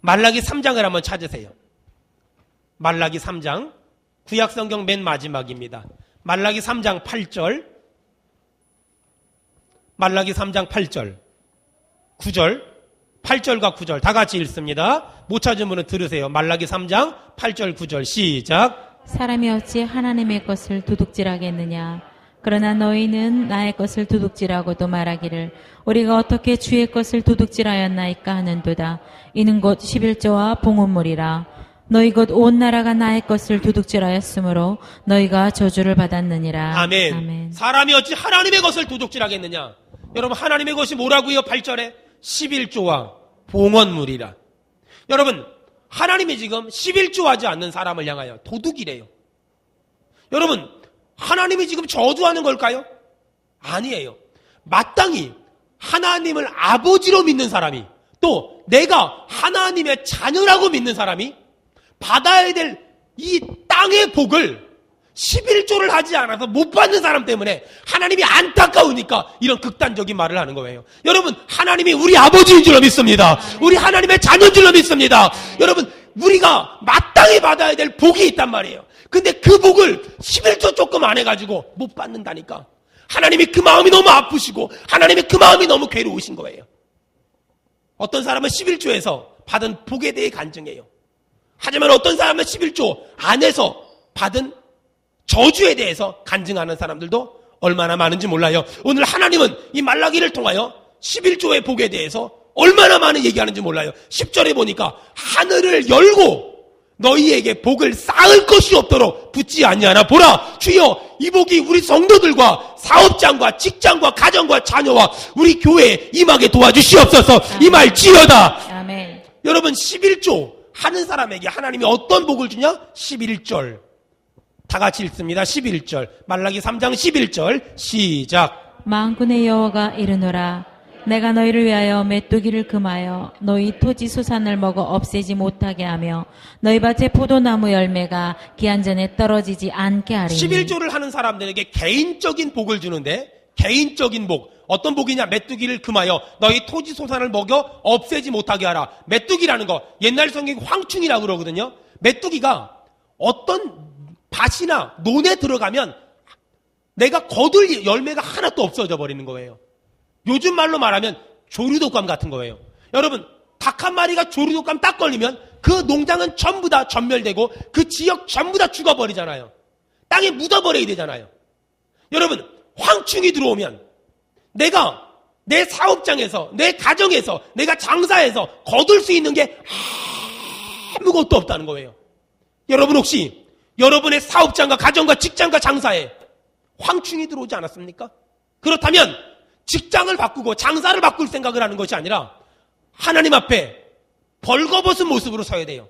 Speaker 1: 말라기 3장을 한번 찾으세요. 말라기 3장, 구약성경 맨 마지막입니다. 말라기 3장 8절, 말라기 3장 8절, 9절, 8절과 9절 다 같이 읽습니다. 못 찾은 분은 들으세요. 말라기 3장 8절 9절 시작.
Speaker 2: 사람이 어찌 하나님의 것을 도둑질하겠느냐. 그러나 너희는 나의 것을 도둑질하고도 말하기를 우리가 어떻게 주의 것을 도둑질하였나이까 하는도다. 이는 곧 11조와 봉헌물이라. 너희 곧 온 나라가 나의 것을 도둑질하였으므로 너희가 저주를 받았느니라.
Speaker 1: 아멘.
Speaker 2: 아멘.
Speaker 1: 사람이 어찌 하나님의 것을 도둑질하겠느냐. 여러분, 하나님의 것이 뭐라고요? 8절에 11조와 봉헌물이라. 여러분, 하나님이 지금 11조 하지 않는 사람을 향하여 도둑이래요. 여러분, 하나님이 지금 저주하는 걸까요? 아니에요. 마땅히 하나님을 아버지로 믿는 사람이, 또 내가 하나님의 자녀라고 믿는 사람이 받아야 될 이 땅의 복을 11조를 하지 않아서 못 받는 사람 때문에 하나님이 안타까우니까 이런 극단적인 말을 하는 거예요. 여러분, 하나님이 우리 아버지인 줄로 믿습니다. 우리 하나님의 자녀인 줄로 믿습니다. 여러분, 우리가 마땅히 받아야 될 복이 있단 말이에요. 근데 그 복을 11조 조금 안 해가지고 못 받는다니까. 하나님이 그 마음이 너무 아프시고 하나님이 그 마음이 너무 괴로우신 거예요. 어떤 사람은 11조에서 받은 복에 대해 간증해요. 하지만 어떤 사람은 11조 안에서 받은 저주에 대해서 간증하는 사람들도 얼마나 많은지 몰라요. 오늘 하나님은 이 말라기를 통하여 11조의 복에 대해서 얼마나 많은 얘기하는지 몰라요. 10절에 보니까 하늘을 열고 너희에게 복을 쌓을 것이 없도록 붙지 아니하나. 보라, 주여 이 복이 우리 성도들과 사업장과 직장과 가정과 자녀와 우리 교회에 임하게 도와주시옵소서. 이 말 지어다.
Speaker 2: 아멘.
Speaker 1: 여러분, 11조 하는 사람에게 하나님이 어떤 복을 주냐? 11절 다 같이 읽습니다. 11절 말라기 3장 11절 시작.
Speaker 2: 만군의 여호와가 이르노라. 내가 너희를 위하여 메뚜기를 금하여 너희 토지 수산을 먹어 없애지 못하게 하며 너희 밭의 포도나무 열매가 기한 전에 떨어지지 않게 하리니.
Speaker 1: 11조를 하는 사람들에게 개인적인 복을 주는데, 개인적인 복 어떤 복이냐? 메뚜기를 금하여 너희 토지 소산을 먹여 없애지 못하게 하라. 메뚜기라는 거 옛날 성경 황충이라고 그러거든요. 메뚜기가 어떤 밭이나 논에 들어가면 내가 거둘 열매가 하나도 없어져 버리는 거예요. 요즘 말로 말하면 조류독감 같은 거예요. 여러분, 닭 한 마리가 조류독감 딱 걸리면 그 농장은 전부 다 전멸되고 그 지역 전부 다 죽어버리잖아요. 땅에 묻어버려야 되잖아요. 여러분, 황충이 들어오면 내가 내 사업장에서, 내 가정에서, 내가 장사해서 거둘 수 있는 게 아무것도 없다는 거예요. 여러분, 혹시 여러분의 사업장과 가정과 직장과 장사에 황충이 들어오지 않았습니까? 그렇다면 직장을 바꾸고 장사를 바꿀 생각을 하는 것이 아니라 하나님 앞에 벌거벗은 모습으로 서야 돼요.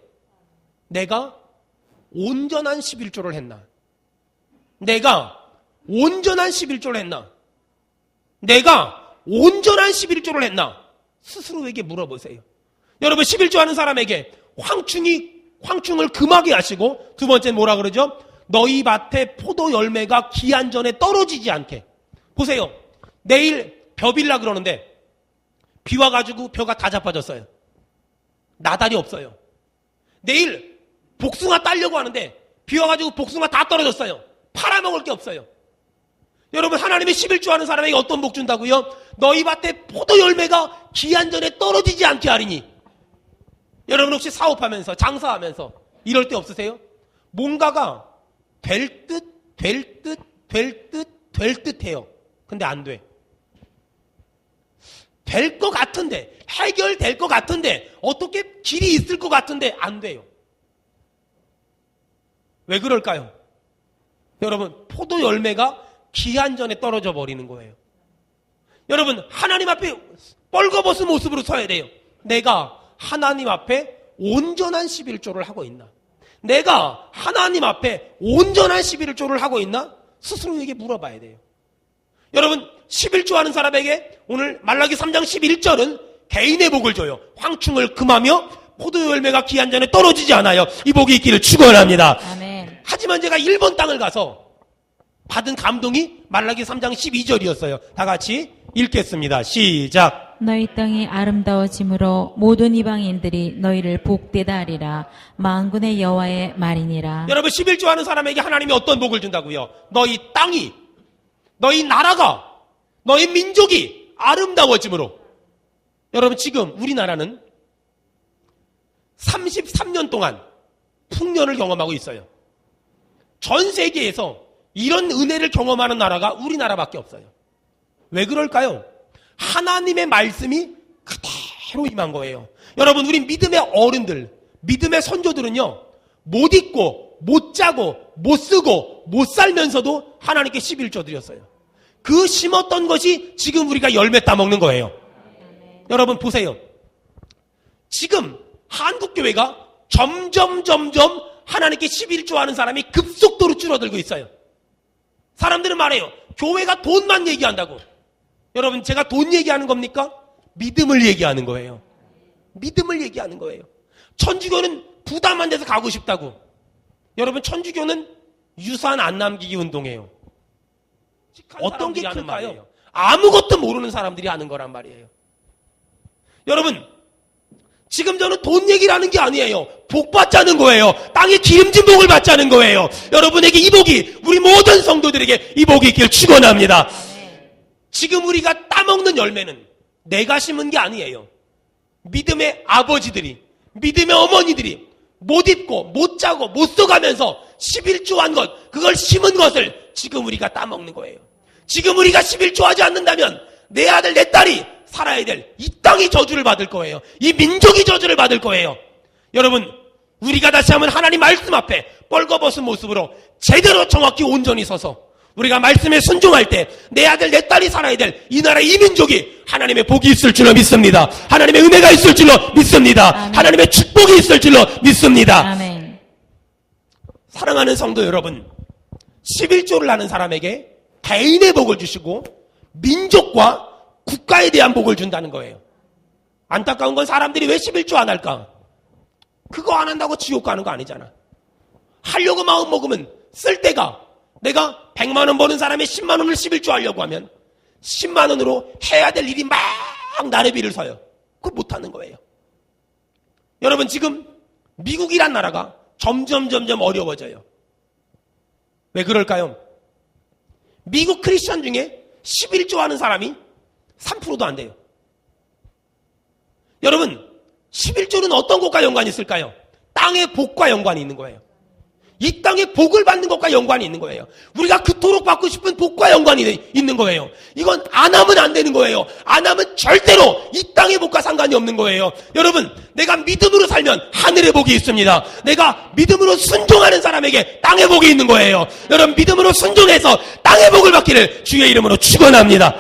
Speaker 1: 내가 온전한 11조를 했나? 내가 온전한 11조를 했나? 내가 온전한 11조를 했나? 스스로에게 물어보세요. 여러분, 11조 하는 사람에게 황충을 금하게 하시고, 두 번째 뭐라 그러죠? 너희 밭에 포도 열매가 기한 전에 떨어지지 않게. 보세요. 내일 벼 빌라 그러는데 비 와가지고 벼가 다 자빠졌어요. 나달이 없어요. 내일 복숭아 따려고 하는데 비 와가지고 복숭아 다 떨어졌어요. 팔아먹을 게 없어요. 여러분, 하나님의 11조 하는 사람에게 어떤 복 준다고요? 너희 밭에 포도 열매가 기한 전에 떨어지지 않게 하리니. 여러분 혹시 사업하면서 장사하면서 이럴 때 없으세요? 뭔가가 될 듯 해요. 근데 안 돼. 될 것 같은데, 해결될 것 같은데, 어떻게 길이 있을 것 같은데 안 돼요. 왜 그럴까요? 여러분, 포도 열매가 기한 전에 떨어져 버리는 거예요. 여러분, 하나님 앞에 뻘거벗은 모습으로 서야 돼요. 내가 하나님 앞에 온전한 11조를 하고 있나? 내가 하나님 앞에 온전한 11조를 하고 있나? 스스로에게 물어봐야 돼요. 여러분, 11조 하는 사람에게 오늘 말라기 3장 11절은 개인의 복을 줘요. 황충을 금하며 포도 열매가 기한 전에 떨어지지 않아요. 이 복이 있기를 축원합니다.
Speaker 2: 아멘.
Speaker 1: 하지만 제가 일본 땅을 가서 받은 감동이 말라기 3장 12절이었어요. 다 같이 읽겠습니다. 시작.
Speaker 2: 너희 땅이 아름다워짐으로 모든 이방인들이 너희를 복되다 하리라. 만군의 여호와의 말이니라.
Speaker 1: 여러분, 11조 하는 사람에게 하나님이 어떤 복을 준다고요? 너희 땅이, 너희 나라가, 너희 민족이 아름다워짐으로. 여러분, 지금 우리나라는 33년 동안 풍년을 경험하고 있어요. 전 세계에서 이런 은혜를 경험하는 나라가 우리나라밖에 없어요. 왜 그럴까요? 하나님의 말씀이 그대로 임한 거예요. 여러분, 우리 믿음의 어른들, 믿음의 선조들은요, 못 입고, 못 자고, 못 쓰고, 못 살면서도 하나님께 11조 드렸어요. 그 심었던 것이 지금 우리가 열매 따먹는 거예요. 여러분 보세요. 지금 한국교회가 점점 하나님께 11조 하는 사람이 급속도로 줄어들고 있어요. 사람들은 말해요. 교회가 돈만 얘기한다고. 여러분, 제가 돈 얘기하는 겁니까? 믿음을 얘기하는 거예요. 믿음을 얘기하는 거예요. 천주교는 부담 안 돼서 가고 싶다고. 여러분, 천주교는 유산 안 남기기 운동이에요. 어떤 게 클까요? 아무것도 모르는 사람들이 하는 거란 말이에요. 여러분, 지금 저는 돈 얘기를 하는 게 아니에요. 복 받자는 거예요. 땅에 기름진 복을 받자는 거예요. 여러분에게 이 복이, 우리 모든 성도들에게 이 복이 있기를 축원합니다. 지금 우리가 따먹는 열매는 내가 심은 게 아니에요. 믿음의 아버지들이, 믿음의 어머니들이 못 입고 못 자고 못 써가면서 11조 한 것, 그걸 심은 것을 지금 우리가 따먹는 거예요. 지금 우리가 11조 하지 않는다면 내 아들 내 딸이 살아야 될 이 땅이 저주를 받을 거예요. 이 민족이 저주를 받을 거예요. 여러분, 우리가 다시 한번 하나님 말씀 앞에 뻘거벗은 모습으로 제대로 정확히 온전히 서서 우리가 말씀에 순종할 때 내 아들 내 딸이 살아야 될 이 나라 이 민족이 하나님의 복이 있을 줄로 믿습니다. 하나님의 은혜가 있을 줄로 믿습니다.
Speaker 2: 아멘.
Speaker 1: 하나님의 축복이 있을 줄로 믿습니다.
Speaker 2: 아멘.
Speaker 1: 사랑하는 성도 여러분, 11조를 하는 사람에게 개인의 복을 주시고 민족과 국가에 대한 복을 준다는 거예요. 안타까운 건 사람들이 왜 11조 안 할까? 그거 안 한다고 지옥 가는 거 아니잖아. 하려고 마음 먹으면 쓸 때가, 내가 100만 원 버는 사람의 10만 원을 11조 하려고 하면 10만 원으로 해야 될 일이 막 나래비를 서요. 그거 못하는 거예요. 여러분, 지금 미국이란 나라가 점점 어려워져요. 왜 그럴까요? 미국 크리스천 중에 11조 하는 사람이 3%도 안 돼요. 여러분, 11조는 어떤 것과 연관이 있을까요? 땅의 복과 연관이 있는 거예요. 이 땅의 복을 받는 것과 연관이 있는 거예요. 우리가 그토록 받고 싶은 복과 연관이 있는 거예요. 이건 안 하면 안 되는 거예요. 안 하면 절대로 이 땅의 복과 상관이 없는 거예요. 여러분, 내가 믿음으로 살면 하늘의 복이 있습니다. 내가 믿음으로 순종하는 사람에게 땅의 복이 있는 거예요. 여러분, 믿음으로 순종해서 땅의 복을 받기를 주의 이름으로 축원합니다.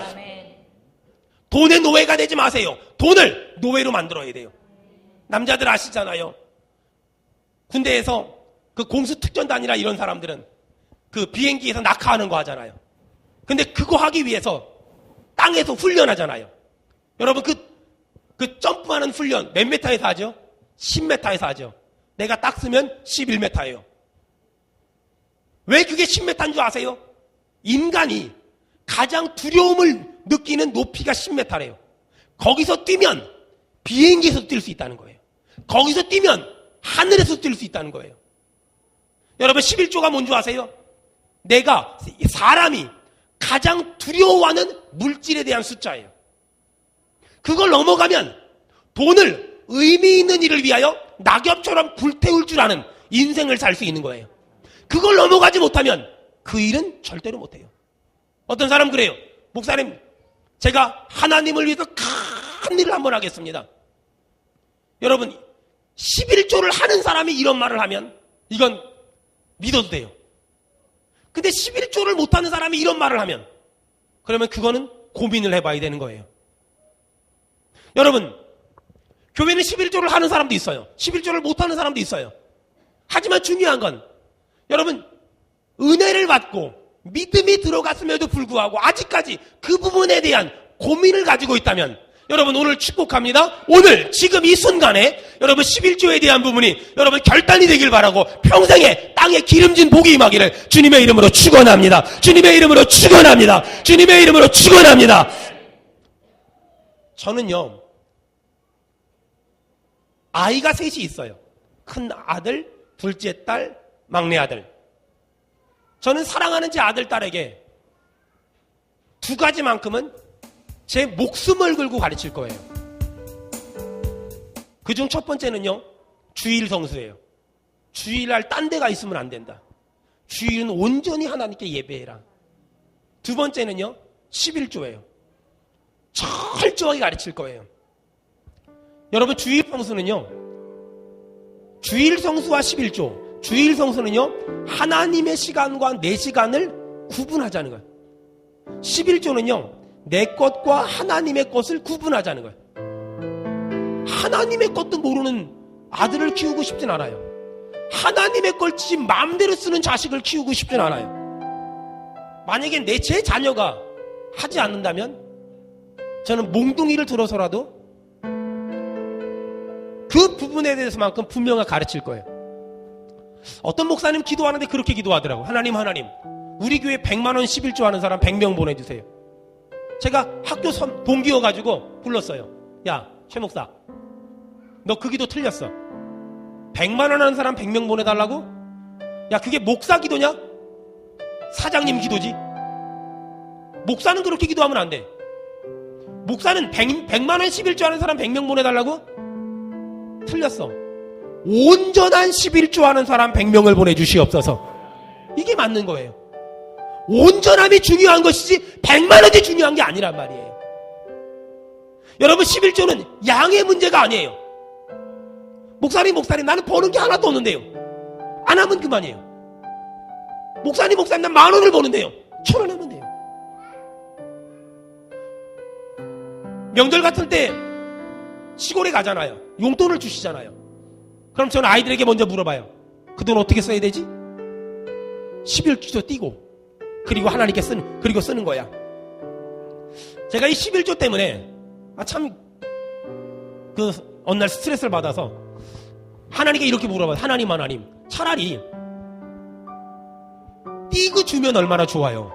Speaker 1: 돈의 노예가 되지 마세요. 돈을 노예로 만들어야 돼요. 남자들 아시잖아요. 군대에서 그 공수특전단이나 이런 사람들은 그 비행기에서 낙하하는 거 하잖아요. 근데 그거 하기 위해서 땅에서 훈련하잖아요. 여러분, 그 점프하는 훈련 몇 메타에서 하죠? 10m에서 하죠. 내가 딱 쓰면 11m예요. 왜 그게 10m인 줄 아세요? 인간이 가장 두려움을 느끼는 높이가 10m래요. 거기서 뛰면 비행기에서 뛸 수 있다는 거예요. 거기서 뛰면 하늘에서 뛸 수 있다는 거예요. 여러분 11조가 뭔지 아세요? 내가 사람이 가장 두려워하는 물질에 대한 숫자예요. 그걸 넘어가면 돈을 의미 있는 일을 위하여 낙엽처럼 불태울 줄 아는 인생을 살 수 있는 거예요. 그걸 넘어가지 못하면 그 일은 절대로 못해요. 어떤 사람 그래요. 목사님, 제가 하나님을 위해서 큰 일을 한번 하겠습니다. 여러분 11조를 하는 사람이 이런 말을 하면 이건 믿어도 돼요. 근데 11조를 못하는 사람이 이런 말을 하면 그러면 그거는 고민을 해봐야 되는 거예요. 여러분 교회는 11조를 하는 사람도 있어요. 11조를 못하는 사람도 있어요. 하지만 중요한 건 여러분 은혜를 받고 믿음이 들어갔음에도 불구하고 아직까지 그 부분에 대한 고민을 가지고 있다면 여러분 오늘 축복합니다. 오늘 지금 이 순간에 여러분 11조에 대한 부분이 여러분 결단이 되길 바라고 평생에 땅에 기름진 복이 임하기를 주님의 이름으로 축원합니다. 주님의 이름으로 축원합니다. 주님의 이름으로 축원합니다. 저는요 아이가 셋이 있어요. 큰 아들, 둘째 딸, 막내 아들. 저는 사랑하는 제 아들, 딸에게 두 가지만큼은 제 목숨을 걸고 가르칠 거예요. 그중 첫 번째는요, 주일 성수예요. 주일날 딴 데가 있으면 안 된다. 주일은 온전히 하나님께 예배해라. 두 번째는요, 11조예요. 철저하게 가르칠 거예요. 여러분, 주일 성수는요, 주일 성수와 11조, 주일 성수는요, 하나님의 시간과 내 시간을 구분하자는 거예요. 11조는요, 내 것과 하나님의 것을 구분하자는 거예요. 하나님의 것도 모르는 아들을 키우고 싶진 않아요. 하나님의 걸 지 마음대로 쓰는 자식을 키우고 싶진 않아요. 만약에 제 자녀가 하지 않는다면 저는 몽둥이를 들어서라도 그 부분에 대해서만큼 분명하게 가르칠 거예요. 어떤 목사님 기도하는데 그렇게 기도하더라고요. 하나님 우리 교회 100만 원 11조 하는 사람 100명 보내주세요. 제가 학교 동기여가지고 불렀어요. 야, 최 목사, 너 그 기도 틀렸어. 100만 원 하는 사람 100명 보내달라고? 야, 그게 목사 기도냐? 사장님 기도지. 목사는 그렇게 기도하면 안 돼. 목사는 100만 원 11조 하는 사람 100명 보내달라고? 틀렸어. 온전한 11조 하는 사람 100명을 보내주시옵소서. 이게 맞는 거예요. 온전함이 중요한 것이지 100만 원이 중요한 게 아니란 말이에요. 여러분 11조는 양의 문제가 아니에요. 목사님 나는 버는 게 하나도 없는데요. 안 하면 그만이에요. 목사님 난 10,000원을 버는데요. 1,000원 하면 돼요. 명절 같은 때 시골에 가잖아요. 용돈을 주시잖아요. 그럼 저는 아이들에게 먼저 물어봐요. 그 돈 어떻게 써야 되지? 11조 띄고 그리고 하나님께 쓰는 거야. 제가 이 11조 때문에 어느 날 스트레스를 받아서 하나님께 이렇게 물어봐요. 하나님 차라리 띄고 주면 얼마나 좋아요.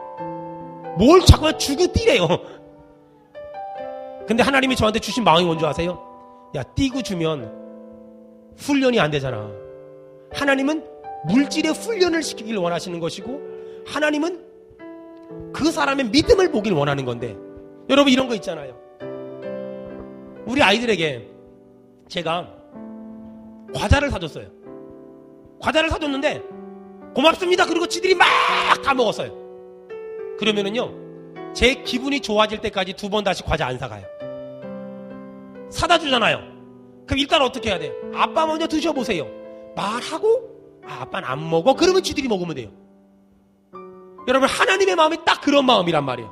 Speaker 1: 뭘 자꾸 주고 띄래요. 근데 하나님이 저한테 주신 마음이 뭔지 아세요? 야, 띄고 주면 훈련이 안 되잖아. 하나님은 물질의 훈련을 시키길 원하시는 것이고 하나님은 그 사람의 믿음을 보길 원하는 건데 여러분 이런 거 있잖아요. 우리 아이들에게 제가 과자를 사줬어요. 과자를 사줬는데 고맙습니다. 그리고 지들이 막 다 먹었어요. 그러면은요 제 기분이 좋아질 때까지 2번 다시 과자 안 사가요. 사다 주잖아요. 그럼 일단 어떻게 해야 돼요? 아빠 먼저 드셔보세요. 말하고 아빠는 안 먹어. 그러면 지들이 먹으면 돼요. 여러분 하나님의 마음이 딱 그런 마음이란 말이에요.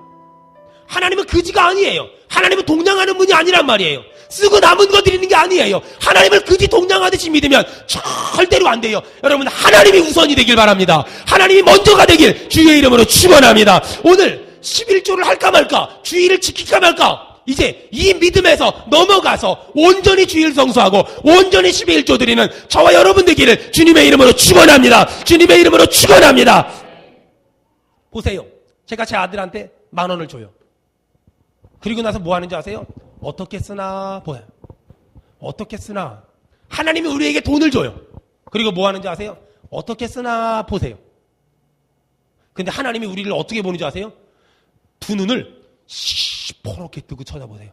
Speaker 1: 하나님은 그지가 아니에요. 하나님은 동냥하는 분이 아니란 말이에요. 쓰고 남은 거 드리는 게 아니에요. 하나님을 그지 동냥하듯이 믿으면 절대로 안 돼요. 여러분 하나님이 우선이 되길 바랍니다. 하나님이 먼저가 되길 주의 이름으로 축원합니다. 오늘 11조를 할까 말까, 주의를 지킬까 말까, 이제 이 믿음에서 넘어가서 온전히 주일 성수하고 온전히 11조 드리는 저와 여러분 되기를 주님의 이름으로 축원합니다. 주님의 이름으로 축원합니다. 보세요. 제가 제 아들한테 10,000원을 줘요. 그리고 나서 뭐 하는지 아세요? 어떻게 쓰나 보여요. 어떻게 쓰나. 하나님이 우리에게 돈을 줘요. 그리고 뭐 하는지 아세요? 어떻게 쓰나 보세요. 근데 하나님이 우리를 어떻게 보는지 아세요? 두 눈을 시퍼렇게 뜨고 쳐다보세요.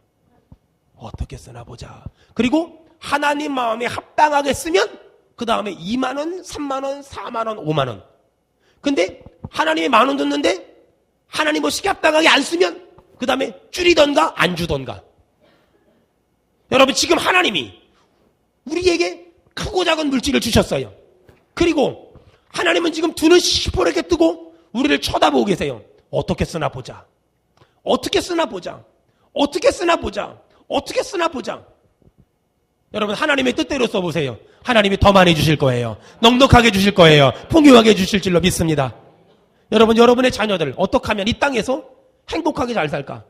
Speaker 1: 어떻게 쓰나 보자. 그리고 하나님 마음에 합당하게 쓰면 그 다음에 2만원, 3만원, 4만원, 5만원. 근데 하나님이 10,000원 줬는데 하나님 뭐 시계 합당하게 안 쓰면 그 다음에 줄이던가 안 주던가. 여러분 지금 하나님이 우리에게 크고 작은 물질을 주셨어요. 그리고 하나님은 지금 두 눈 시퍼렇게 뜨고 우리를 쳐다보고 계세요. 어떻게 쓰나 보자. 어떻게 쓰나 보자. 어떻게 쓰나 보자. 어떻게 쓰나 보자. 여러분 하나님의 뜻대로 써보세요. 하나님이 더 많이 주실 거예요. 넉넉하게 주실 거예요. 풍요하게 주실 줄로 믿습니다. 여러분 여러분의 자녀들 어떻게 하면 이 땅에서 행복하게 잘 살까?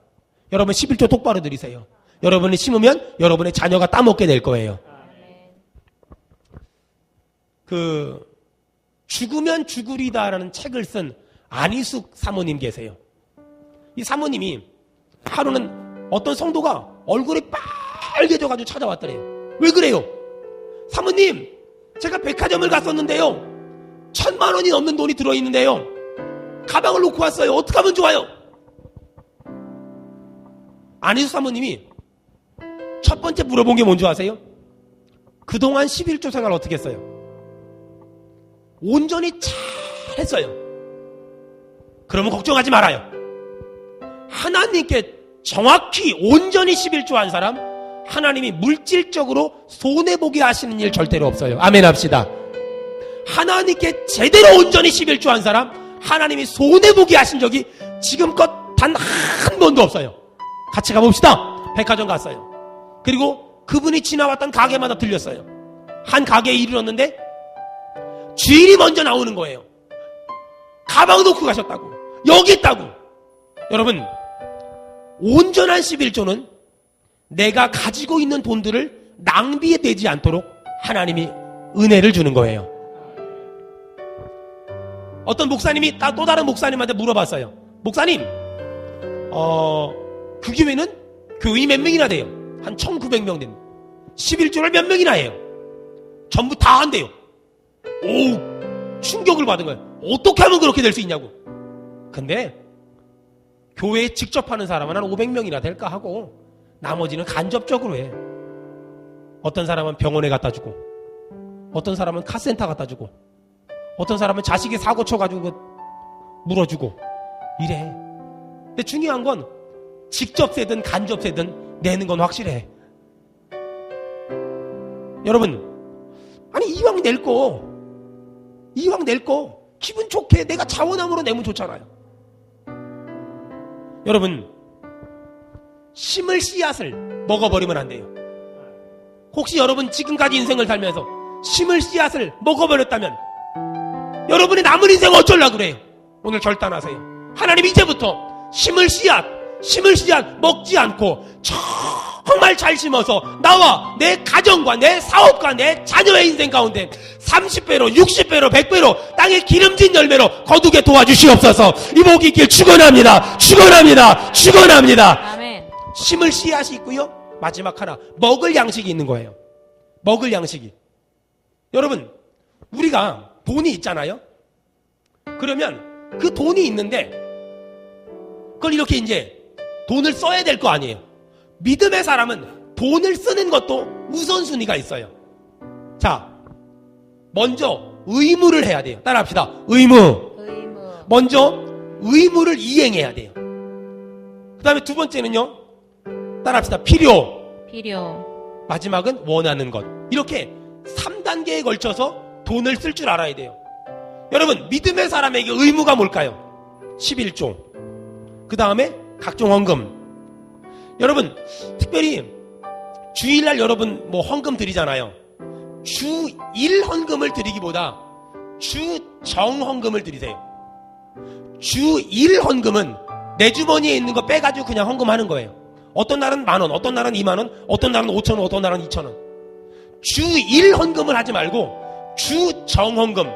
Speaker 1: 여러분 11조 똑바로 드리세요. 여러분이 심으면 여러분의 자녀가 따먹게 될 거예요. 죽으면 죽으리다라는 책을 쓴 안희숙 사모님 계세요. 이 사모님이 하루는 어떤 성도가 얼굴이 빨개져가지고 찾아왔더래요. 왜 그래요? 사모님, 제가 백화점을 갔었는데요. 1,000만 원이 넘는 돈이 들어있는데요. 가방을 놓고 왔어요. 어떻게 하면 좋아요? 안희숙 사모님이 첫 번째 물어본 게 뭔지 아세요? 그동안 11조 생활 어떻게 했어요? 온전히 잘 했어요. 그러면 걱정하지 말아요. 하나님께 정확히 온전히 11조 한 사람, 하나님이 물질적으로 손해보게 하시는 일 절대로 없어요. 아멘 합시다. 하나님께 제대로 온전히 11조 한 사람, 하나님이 손해보게 하신 적이 지금껏 단 한 번도 없어요. 같이 가봅시다. 백화점 갔어요. 그리고 그분이 지나왔던 가게마다 들렸어요. 한 가게에 이르렀는데 주인이 먼저 나오는 거예요. 가방 놓고 가셨다고. 여기 있다고. 여러분 온전한 11조는 내가 가지고 있는 돈들을 낭비되지 않도록 하나님이 은혜를 주는 거예요. 어떤 목사님이 또 다른 목사님한테 물어봤어요. 목사님, 그 교회는 교인이 몇 명이나 돼요? 한 1,900명 된. 11조를 몇 명이나 해요? 전부 다 한대요. 오, 충격을 받은 거예요. 어떻게 하면 그렇게 될 수 있냐고. 근데 교회에 직접 하는 사람은 한 500명이나 될까 하고 나머지는 간접적으로 해. 어떤 사람은 병원에 갖다 주고, 어떤 사람은 카센터 갖다 주고, 어떤 사람은 자식이 사고 쳐가지고 물어주고 이래. 근데 중요한 건 직접 세든 간접 세든 내는 건 확실해. 여러분, 아니 이왕 낼 거 기분 좋게 내가 자원함으로 내면 좋잖아요. 여러분, 심을 씨앗을 먹어버리면 안 돼요. 혹시 여러분 지금까지 인생을 살면서 심을 씨앗을 먹어버렸다면 여러분이 남은 인생 어쩌려고 그래요? 오늘 결단하세요. 하나님 이제부터 심을 씨앗 먹지 않고 정말 잘 심어서 나와 내 가정과 내 사업과 내 자녀의 인생 가운데 30배로 60배로 100배로 땅의 기름진 열매로 거두게 도와주시옵소서. 이 복이 있길 축원합니다.
Speaker 2: 아멘.
Speaker 1: 심을 씨앗이 있고요. 마지막 하나, 먹을 양식이 있는 거예요. 먹을 양식이. 여러분, 우리가 돈이 있잖아요. 그러면 그 돈이 있는데 그걸 이렇게 이제 돈을 써야 될 거 아니에요. 믿음의 사람은 돈을 쓰는 것도 우선순위가 있어요. 자, 먼저 의무를 해야 돼요. 따라합시다. 의무. 먼저 의무를 이행해야 돼요. 그 다음에 두 번째는요, 따라합시다. 필요. 마지막은 원하는 것. 이렇게 3단계에 걸쳐서 돈을 쓸 줄 알아야 돼요. 여러분, 믿음의 사람에게 의무가 뭘까요? 11조. 그 다음에 각종 헌금. 여러분, 특별히 주일날 여러분 뭐 헌금 드리잖아요. 주1 헌금을 드리기보다 주정 헌금을 드리세요. 주1 헌금은 내 주머니에 있는 거 빼가지고 그냥 헌금하는 거예요. 어떤 날은 10,000원, 어떤 날은 20,000원, 어떤 날은 5,000원, 어떤 날은 2,000원. 주1 헌금을 하지 말고 주정 헌금.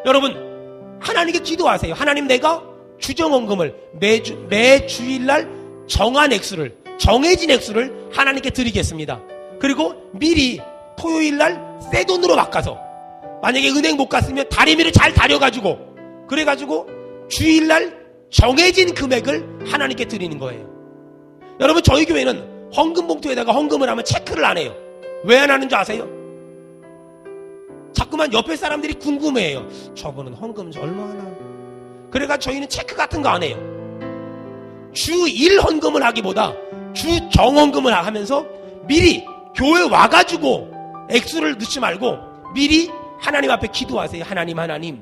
Speaker 1: 여러분, 하나님께 기도하세요. 하나님, 내가 주정헌금을 매 주일날 정해진 액수를 하나님께 드리겠습니다. 그리고 미리 토요일날 새 돈으로 바꿔서 만약에 은행 못 갔으면 다리미를 잘 다려가지고 그래가지고 주일날 정해진 금액을 하나님께 드리는 거예요. 여러분, 저희 교회는 헌금 봉투에다가 헌금을 하면 체크를 안 해요. 왜 안 하는 줄 아세요? 자꾸만 옆에 사람들이 궁금해해요. 저분은 헌금 얼마 하나? 그래가 저희는 체크 같은 거 안 해요. 주 1 헌금을 하기보다 주 정헌금을 하면서 미리 교회 와가지고 액수를 넣지 말고 미리 하나님 앞에 기도하세요. 하나님,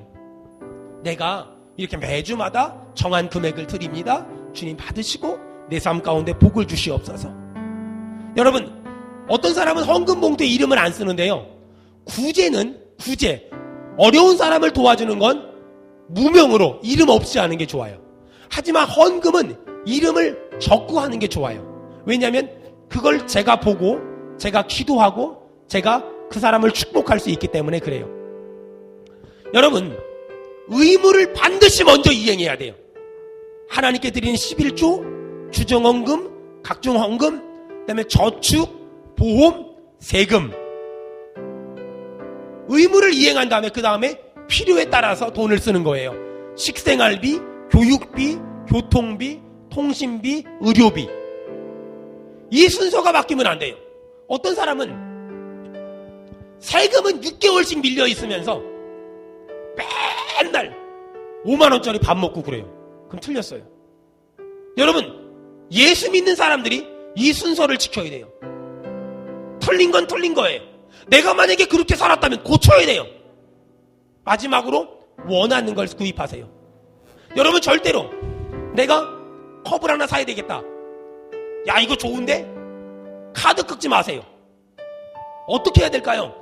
Speaker 1: 내가 이렇게 매주마다 정한 금액을 드립니다. 주님 받으시고 내 삶 가운데 복을 주시옵소서. 여러분, 어떤 사람은 헌금 봉투에 이름을 안 쓰는데요. 구제, 어려운 사람을 도와주는 건 무명으로 이름 없이 하는 게 좋아요. 하지만 헌금은 이름을 적고 하는 게 좋아요. 왜냐하면 그걸 제가 보고 제가 기도하고 제가 그 사람을 축복할 수 있기 때문에 그래요. 여러분, 의무를 반드시 먼저 이행해야 돼요. 하나님께 드리는 11조, 주정헌금, 각종 헌금, 그다음에 저축, 보험, 세금. 의무를 이행한 다음에 그 다음에 필요에 따라서 돈을 쓰는 거예요. 식생활비, 교육비, 교통비, 통신비, 의료비. 이 순서가 바뀌면 안 돼요. 어떤 사람은 세금은 6개월씩 밀려 있으면서 맨날 5만원짜리 밥 먹고 그래요. 그럼 틀렸어요. 여러분, 예수 믿는 사람들이 이 순서를 지켜야 돼요. 틀린 건 틀린 거예요. 내가 만약에 그렇게 살았다면 고쳐야 돼요. 마지막으로 원하는 걸 구입하세요. 여러분, 절대로 내가 컵을 하나 사야 되겠다. 야, 이거 좋은데? 카드 긁지 마세요. 어떻게 해야 될까요?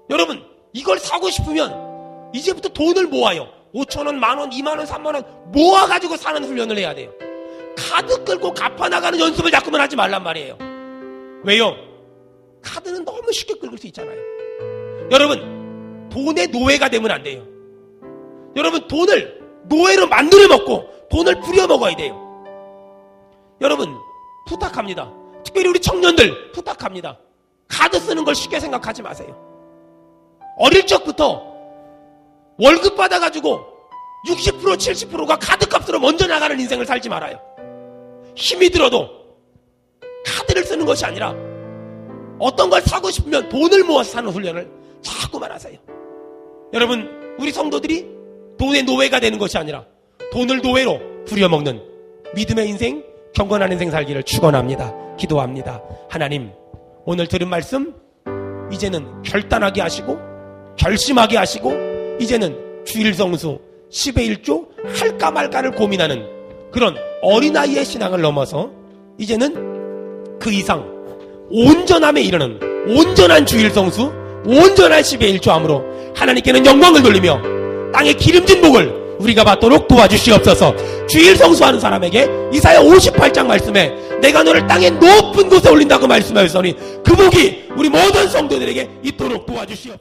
Speaker 1: 여러분, 이걸 사고 싶으면 이제부터 돈을 모아요. 5천원, 만원, 2만원, 3만원 모아가지고 사는 훈련을 해야 돼요. 카드 끌고 갚아나가는 연습을 자꾸만 하지 말란 말이에요. 왜요? 카드는 너무 쉽게 긁을 수 있잖아요. 여러분, 돈의 노예가 되면 안 돼요. 여러분, 돈을 노예로 만들어 먹고 돈을 부려 먹어야 돼요. 여러분, 부탁합니다. 특별히 우리 청년들 부탁합니다. 카드 쓰는 걸 쉽게 생각하지 마세요. 어릴 적부터 월급 받아가지고 60% 70%가 카드값으로 먼저 나가는 인생을 살지 말아요. 힘이 들어도 카드를 쓰는 것이 아니라 어떤 걸 사고 싶으면 돈을 모아서 사는 훈련을 자꾸만 하세요. 여러분, 우리 성도들이 돈의 노예가 되는 것이 아니라 돈을 노예로 부려먹는 믿음의 인생, 경건한 인생 살기를 축원합니다. 기도합니다. 하나님, 오늘 들은 말씀 이제는 결단하게 하시고 결심하게 하시고 이제는 주일 성수 10의 1조 할까 말까를 고민하는 그런 어린아이의 신앙을 넘어서 이제는 그 이상 온전함에 이르는 온전한 주일 성수, 온전한 10의 1조 함으로 하나님께는 영광을 돌리며 땅의 기름진 복을 우리가 받도록 도와주시옵소서. 주일 성수하는 사람에게 이사야 58장 말씀에 내가 너를 땅의 높은 곳에 올린다고 말씀하였으니 그 복이 우리 모든 성도들에게 있도록 도와주시옵소서.